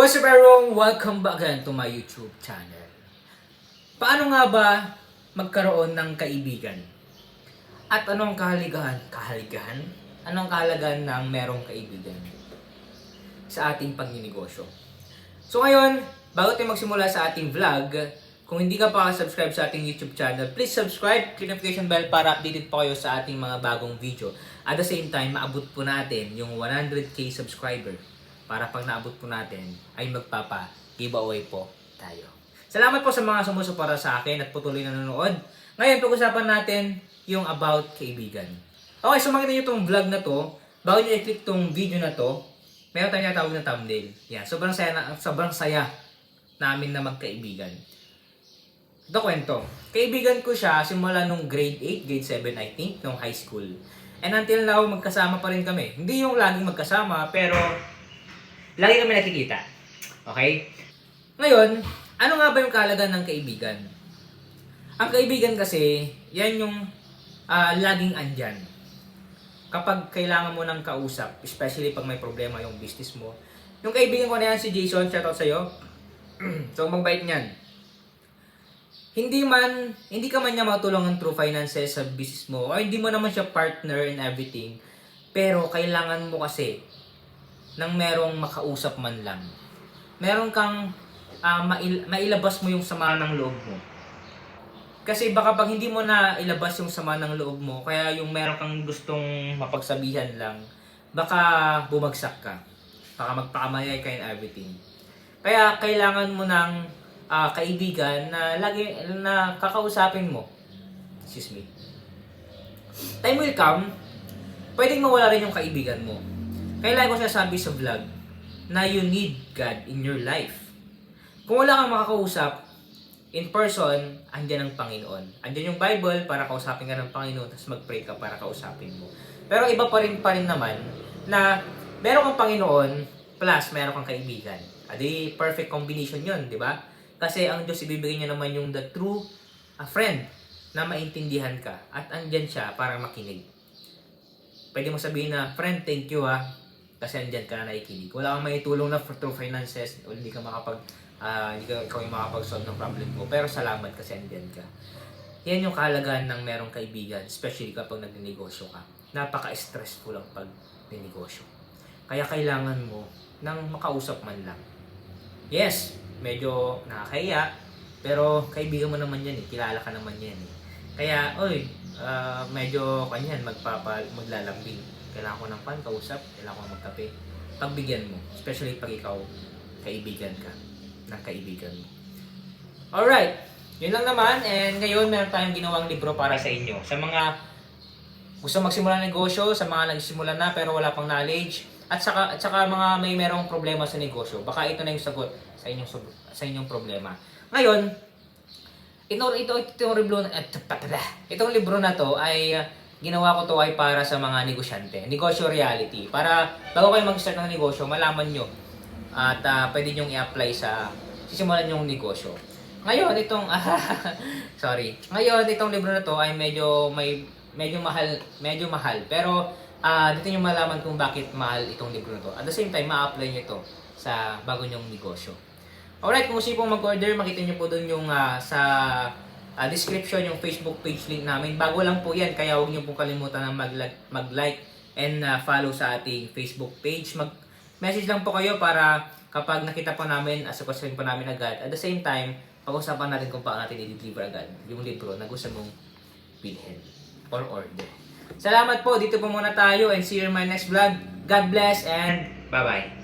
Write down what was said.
What's up everyone? Welcome back again to my YouTube channel. Paano nga ba magkaroon ng kaibigan? At anong kahaligahan? Anong kahalagahan ng merong kaibigan sa ating pagninegosyo? So ngayon, bago tayo magsimula sa ating vlog, kung hindi ka pa subscribe sa ating YouTube channel, please subscribe, click notification bell para updated po kayo sa ating mga bagong video. At the same time, maabot po natin yung 100k subscriber. Para pag naabot po natin, ay magpapa-giveaway po tayo. Salamat po sa mga sumusuporta sa akin at patuloy na nanonood. Ngayon, pag-usapan natin yung about kaibigan. Okay, so makita nyo itong vlog na to. Bago nyo i-click itong video na to, meron tayong natawag na thumbnail. Yan, sobrang saya namin na magkaibigan. Ito kwento. Kaibigan ko siya simula nung grade 8, grade 7 I think, nung high school. And until now, magkasama pa rin kami. Hindi yung laging magkasama, pero lagi kami nakikita. Okay? Ngayon, ano nga ba yung kahalagan ng kaibigan? Ang kaibigan kasi, yan yung laging andyan. Kapag kailangan mo ng kausap, especially pag may problema yung business mo. Yung kaibigan ko na yan, si Jason, shoutout sa'yo. So, magbait niyan. Hindi ka man niya matulungan through finances sa business mo, o hindi mo naman siya partner in everything, pero kailangan mo kasi nang merong makausap man lang. Meron kang mailabas mo yung sama ng loob mo. Kasi baka pag hindi mo na ilabas yung sama ng loob mo, kaya yung meron kang gustong mapagsabihan lang, baka bumagsak ka. Baka magpakamayay ka in everything. Kaya kailangan mo ng kaibigan na lagi na kakausapin mo. Excuse me. Time will come, pwedeng mawala rin yung kaibigan mo. Kaya lagi ko sinasabi sa vlog na you need God in your life. Kung wala kang makakausap, in person, andyan ang Panginoon. Andyan yung Bible para kausapin ka ng Panginoon, tapos mag-pray ka para kausapin mo. Pero iba pa rin naman na meron kang Panginoon plus meron kang kaibigan. Adi, perfect combination yun, di ba? Kasi ang Diyos ibibigay niya naman yung the true friend na maintindihan ka at andyan siya para makinig. Pwede mo sabihin na, friend, thank you kasi andyan ka na nakikinig. Wala kang maitulong na through finances o hindi ka ikaw yung makapag-solve ng problem mo. Pero salamat kasi andyan ka. Yan yung kahalagaan ng merong kaibigan, especially kapag nagninegosyo ka. Napaka-stressful ang pag-ninegosyo. Kaya kailangan mo ng makausap man lang. Yes, medyo nakakahiya, pero kaibigan mo naman yan kilala ka naman yan Kaya, medyo kanyan, maglalambing. Kailangan ko ng kausap, kailangan ko magkape. Pagbigyan mo, especially pag ikaw kaibigan ka ng kaibigan mo. Alright, yun lang naman. And ngayon, meron tayong ginawang libro para sa inyo. Sa mga gusto magsimula ng negosyo, sa mga nagsimula na pero wala pang knowledge, at saka mga may merong problema sa negosyo. Baka ito na yung sagot sa inyong problema. Ngayon, itong libro na to ay ginawa ko to ay para sa mga negosyante. Negosyo reality. Para bago kayo mag-start ng negosyo, malaman nyo at pwede nyo i-apply sa sisimulan yung negosyo. Ngayon, Ngayon, itong libro na to ay medyo mahal. Pero dito nyo malaman kung bakit mahal itong libro na to. At the same time, ma-apply nyo to sa bago nyong negosyo. Alright, kung gusto nyo pong mag-order, makita nyo po doon yung sa description yung Facebook page link namin. Bago lang po yan, kaya huwag nyo pong kalimutan na mag-like and follow sa ating Facebook page. Mag-message lang po kayo para kapag nakita po namin, sasagutin po namin agad. At the same time, pag-usapan natin kung paano natin i-deliver agad yung libro na gusto mong bilhin or order. Salamat po, dito po muna tayo and see you in my next vlog. God bless and bye-bye.